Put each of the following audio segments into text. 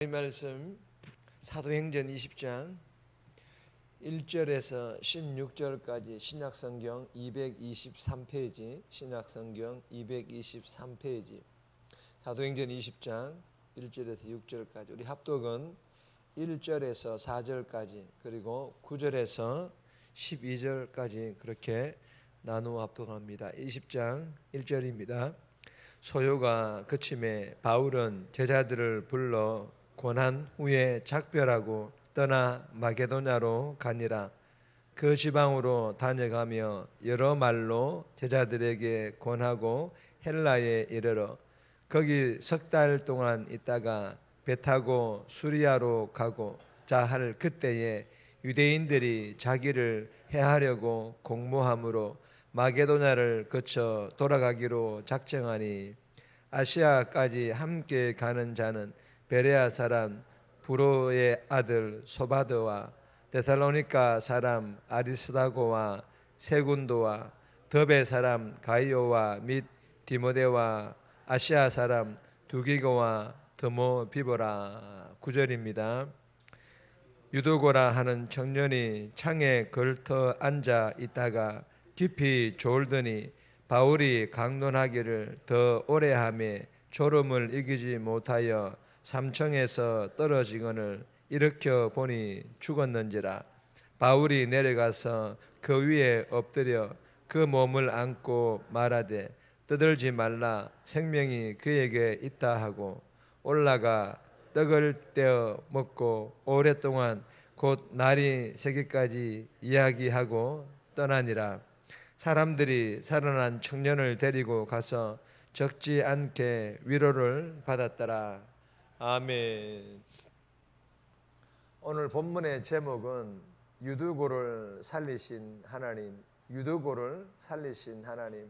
이 말씀 사도행전 20장 1절에서 16절까지 신약성경 223페이지, 신약성경 223페이지, 사도행전 20장 1절에서 6절까지. 우리 합독은 1절에서 4절까지 그리고 9절에서 12절까지 그렇게 나누어 합독합니다. 20장 1절입니다. 소요가 그침에 바울은 제자들을 불러 권한 후에 작별하고 떠나 마게도냐로 가니라. 그 지방으로 다녀가며 여러 말로 제자들에게 권하고 헬라에 이르러 거기 석 달 동안 있다가 배 타고 수리아로 가고 자할 그때에 유대인들이 자기를 해하려고 공모함으로 마게도냐를 거쳐 돌아가기로 작정하니 아시아까지 함께 가는 자는 베레아 사람 부로의 아들 소바드와 데살로니가 사람 아리스다고와 세군도와 더베 사람 가이오와 및 디모데와 아시아 사람 두기고와 드모비보라. 9절입니다. 유도고라 하는 청년이 창에 걸터 앉아 있다가 깊이 졸더니 바울이 강론하기를 더 오래 하매 졸음을 이기지 못하여 삼청에서 떨어지거늘 일으켜 보니 죽었는지라. 바울이 내려가서 그 위에 엎드려 그 몸을 안고 말하되 떠들지 말라, 생명이 그에게 있다 하고 올라가 떡을 떼어 먹고 오랫동안 곧 날이 새기까지 이야기하고 떠나니라. 사람들이 살아난 청년을 데리고 가서 적지 않게 위로를 받았더라. 아멘. 오늘 본문의 제목은 유두고를 살리신 하나님, 유두고를 살리신 하나님.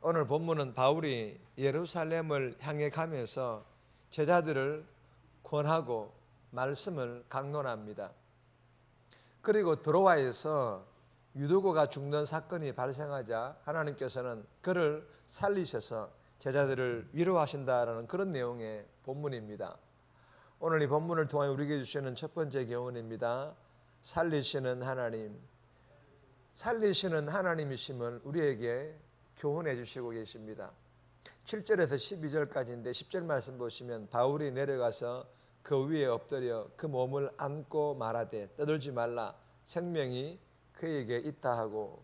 오늘 본문은 바울이 예루살렘을 향해 가면서 제자들을 권하고 말씀을 강론합니다. 그리고 드로아에서 유두고가 죽는 사건이 발생하자 하나님께서는 그를 살리셔서 제자들을 위로하신다라는 그런 내용의 본문입니다. 오늘 이 본문을 통해 우리에게 주시는 첫 번째 교훈입니다. 살리시는 하나님. 살리시는 하나님이심을 우리에게 교훈해 주시고 계십니다. 7절에서 12절까지인데 10절 말씀 보시면 바울이 내려가서 그 위에 엎드려 그 몸을 안고 말하되 떠들지 말라, 생명이 그에게 있다 하고.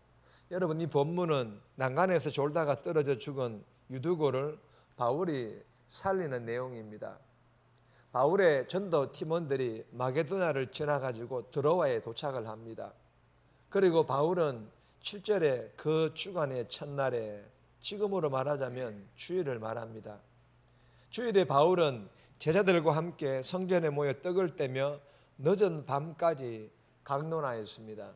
여러분, 이 본문은 난간에서 졸다가 떨어져 죽은 유두고를 바울이 살리는 내용입니다. 바울의 전도 팀원들이 마게도냐를 지나가지고 드로아에 도착을 합니다. 그리고 바울은 7절에 그 주간의 첫날에, 지금으로 말하자면 주일을 말합니다. 주일에 바울은 제자들과 함께 성전에 모여 떡을 떼며 늦은 밤까지 강론하였습니다.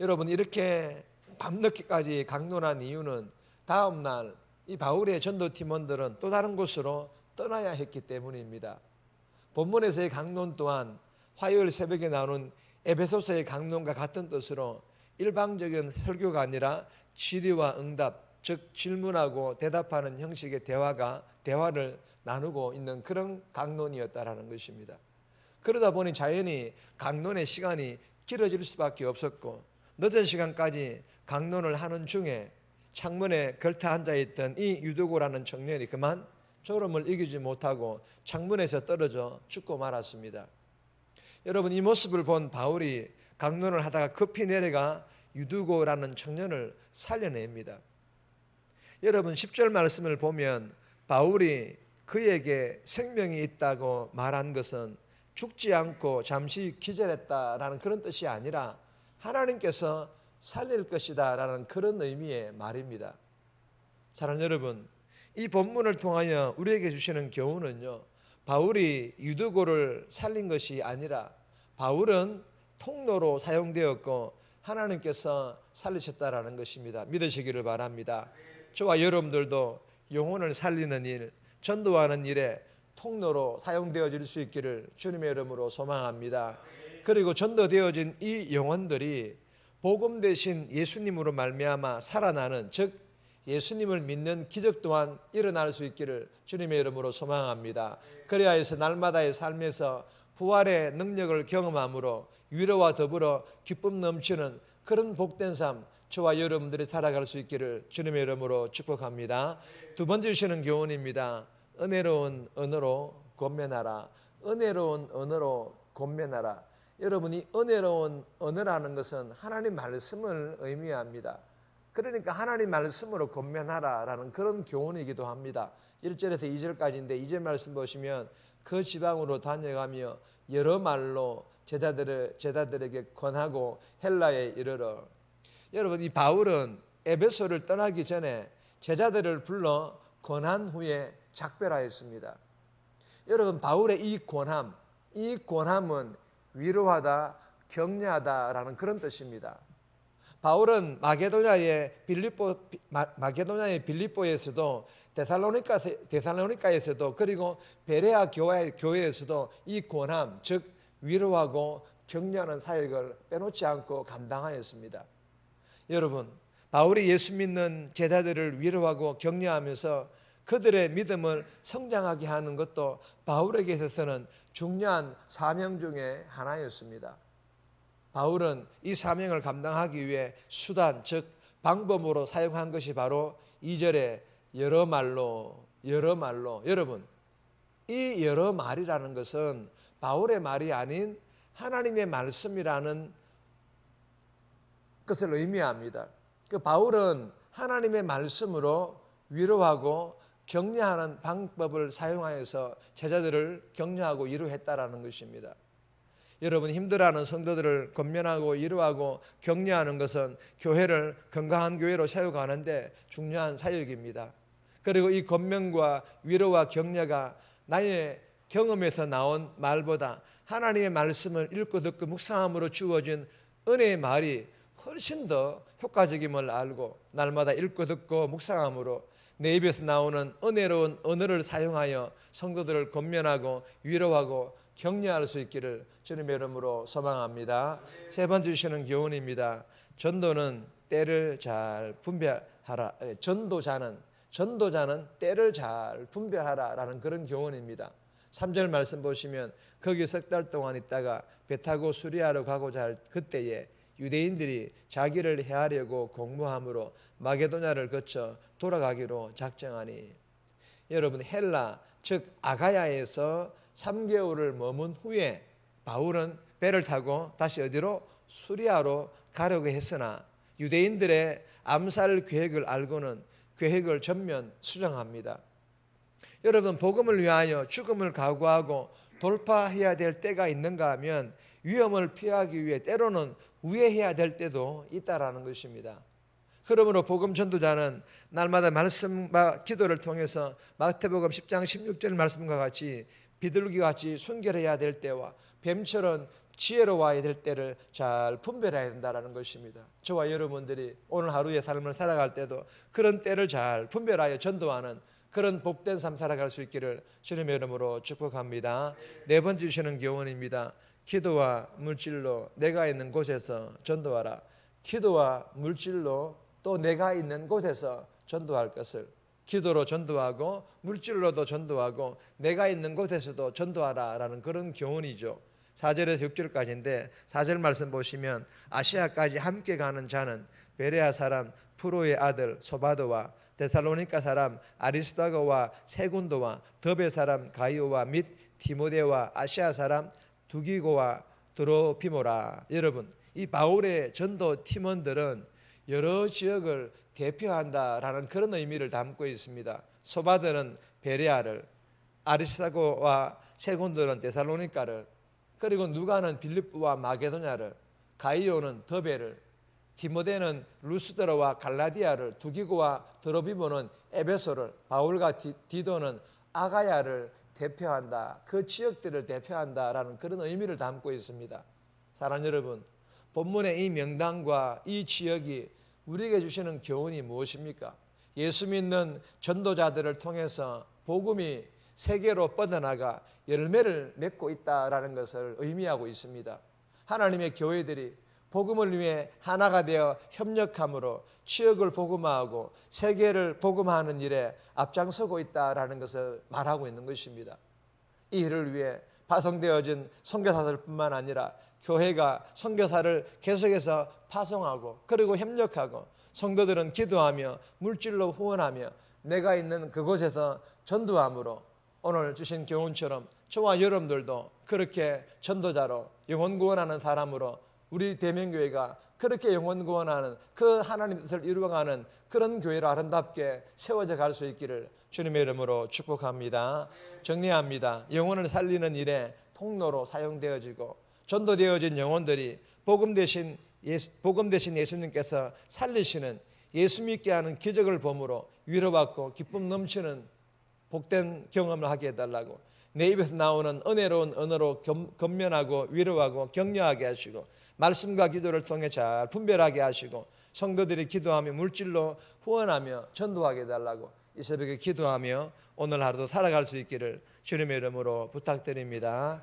여러분, 이렇게 밤늦게까지 강론한 이유는 다음날 이 바울의 전도 팀원들은 또 다른 곳으로 떠나야 했기 때문입니다. 본문에서의 강론 또한 화요일 새벽에 나오는 에베소서의 강론과 같은 뜻으로 일방적인 설교가 아니라 질의와 응답, 즉 질문하고 대답하는 형식의 대화를 나누고 있는 그런 강론이었다라는 것입니다. 그러다 보니 자연히 강론의 시간이 길어질 수밖에 없었고, 늦은 시간까지 강론을 하는 중에 창문에 걸터 앉아있던 이 유두고라는 청년이 그만 졸음을 이기지 못하고 창문에서 떨어져 죽고 말았습니다. 여러분, 이 모습을 본 바울이 강론을 하다가 급히 내려가 유두고라는 청년을 살려냅니다. 여러분, 10절 말씀을 보면 바울이 그에게 생명이 있다고 말한 것은 죽지 않고 잠시 기절했다라는 그런 뜻이 아니라 하나님께서 살릴 것이다 라는 그런 의미의 말입니다. 사랑하는 여러분, 이 본문을 통하여 우리에게 주시는 교훈은요, 바울이 유두고를 살린 것이 아니라 바울은 통로로 사용되었고 하나님께서 살리셨다라는 것입니다. 믿으시기를 바랍니다. 저와 여러분들도 영혼을 살리는 일, 전도하는 일에 통로로 사용되어질 수 있기를 주님의 이름으로 소망합니다. 그리고 전도되어진 이 영혼들이 복음 대신 예수님으로 말미암아 살아나는, 즉 예수님을 믿는 기적 또한 일어날 수 있기를 주님의 이름으로 소망합니다. 그래야 해서 날마다의 삶에서 부활의 능력을 경험함으로 위로와 더불어 기쁨 넘치는 그런 복된 삶 저와 여러분들이 살아갈 수 있기를 주님의 이름으로 축복합니다. 두 번째 주시는 교훈입니다. 은혜로운 언어로 권면하라. 은혜로운 언어로 권면하라. 여러분이 은혜로운 언어라는 것은 하나님 말씀을 의미합니다. 그러니까 하나님 말씀으로 권면하라라는 그런 교훈이기도 합니다. 1절에서 2절까지인데 2절 말씀 보시면 그 지방으로 다녀가며 여러 말로 제자들에게 권하고 헬라에 이르러. 여러분, 이 바울은 에베소를 떠나기 전에 제자들을 불러 권한 후에 작별하였습니다. 여러분, 바울의 이 권함은 위로하다, 격려하다라는 그런 뜻입니다. 바울은 마게도냐의 빌립보에서도 데살로니가에서도 그리고 베레아 교회에서도 이 권함, 즉 위로하고 격려하는 사역을 빼놓지 않고 감당하였습니다. 여러분, 바울이 예수 믿는 제자들을 위로하고 격려하면서 그들의 믿음을 성장하게 하는 것도 바울에게 있어서는 중요한 사명 중에 하나였습니다. 바울은 이 사명을 감당하기 위해 수단, 즉 방법으로 사용한 것이 바로 2절에 여러 말로. 여러분, 이 여러 말이라는 것은 바울의 말이 아닌 하나님의 말씀이라는 것을 의미합니다. 그 바울은 하나님의 말씀으로 위로하고 격려하는 방법을 사용하여서 제자들을 격려하고 위로했다라는 것입니다. 여러분, 힘들어하는 성도들을 권면하고 위로하고 격려하는 것은 교회를 건강한 교회로 세워가는데 중요한 사역입니다. 그리고 이 권면과 위로와 격려가 나의 경험에서 나온 말보다 하나님의 말씀을 읽고 듣고 묵상함으로 주어진 은혜의 말이 훨씬 더 효과적임을 알고 날마다 읽고 듣고 묵상함으로 내 입에서 나오는 은혜로운 언어를 사용하여 성도들을 권면하고 위로하고 격려할 수 있기를 주님의 이름으로 소망합니다. 세 번째 주시는 교훈입니다. 전도는 때를 잘 분별하라. 전도자는 때를 잘 분별하라라는 그런 교훈입니다. 3절 말씀 보시면 거기 석 달 동안 있다가 배 타고 수리아로 가고자 할 그때에 유대인들이 자기를 해하려고 공모함으로 마게도냐를 거쳐 돌아가기로 작정하니. 여러분, 헬라 즉 아가야에서 3개월을 머문 후에 바울은 배를 타고 다시 어디로? 수리아로 가려고 했으나 유대인들의 암살 계획을 알고는 계획을 전면 수정합니다. 여러분, 복음을 위하여 죽음을 각오하고 돌파해야 될 때가 있는가 하면 위험을 피하기 위해 때로는 우회해야 될 때도 있다라는 것입니다. 그러므로 복음 전도자는 날마다 말씀과 기도를 통해서 마태복음 10장 16절 말씀과 같이 비둘기같이 순결해야 될 때와 뱀처럼 지혜로워야 될 때를 잘 분별해야 된다는 것입니다. 저와 여러분들이 오늘 하루의 삶을 살아갈 때도 그런 때를 잘 분별하여 전도하는 그런 복된 삶 살아갈 수 있기를 주님의 이름으로 축복합니다. 네 번째 주시는 교훈입니다. 기도와 물질로 내가 있는 곳에서 전도하라. 기도와 물질로 또 내가 있는 곳에서 전도할 것을 기도로 전도하고 물질로도 전도하고 내가 있는 곳에서도 전도하라라는 그런 교훈이죠. 4절에서 6절까지인데 4절 말씀 보시면 아시아까지 함께 가는 자는 베레아 사람 프로의 아들 소바도와 데살로니가 사람 아리스다고와 세군도와 더베 사람 가이오와 및 디모데와 아시아 사람 두기고와 드로피모라. 여러분, 이 바울의 전도 팀원들은 여러 지역을 대표한다라는 그런 의미를 담고 있습니다. 소바드는 베레아를, 아리스다고와 세군도는 데살로니가를, 그리고 누가는 빌립보와 마게도냐를, 가이오는 더베를, 디모데는 루스드라와 갈라디아를, 두기고와 드로비모는 에베소를, 바울과 디도는 아가야를 대표한다. 그 지역들을 대표한다라는 그런 의미를 담고 있습니다. 사랑하는 여러분, 본문의 이 명단과 이 지역이 우리에게 주시는 교훈이 무엇입니까? 예수 믿는 전도자들을 통해서 복음이 세계로 뻗어나가 열매를 맺고 있다라는 것을 의미하고 있습니다. 하나님의 교회들이 복음을 위해 하나가 되어 협력함으로 지역을 복음화하고 세계를 복음화하는 일에 앞장서고 있다라는 것을 말하고 있는 것입니다. 이 일을 위해 파송되어진 선교사들뿐만 아니라 교회가 선교사를 계속해서 파송하고 그리고 협력하고 성도들은 기도하며 물질로 후원하며 내가 있는 그곳에서 전도함으로 오늘 주신 교훈처럼 저와 여러분들도 그렇게 전도자로 영혼 구원하는 사람으로 우리 대명교회가 그렇게 영혼 구원하는 그 하나님 뜻을 이루어가는 그런 교회로 아름답게 세워져 갈 수 있기를 주님의 이름으로 축복합니다. 정리합니다. 영혼을 살리는 일에 통로로 사용되어지고 전도되어진 영혼들이 복음 대신 예수님께서 살리시는 예수 믿게 하는 기적을 범으로 위로받고 기쁨 넘치는 복된 경험을 하게 해달라고 내 입에서 나오는 은혜로운 언어로 건면하고 위로하고 격려하게 하시고 말씀과 기도를 통해 잘 분별하게 하시고 성도들이 기도하며 물질로 후원하며 전도하게 해달라고 이 새벽에 기도하며 오늘 하루도 살아갈 수 있기를 주님의 이름으로 부탁드립니다.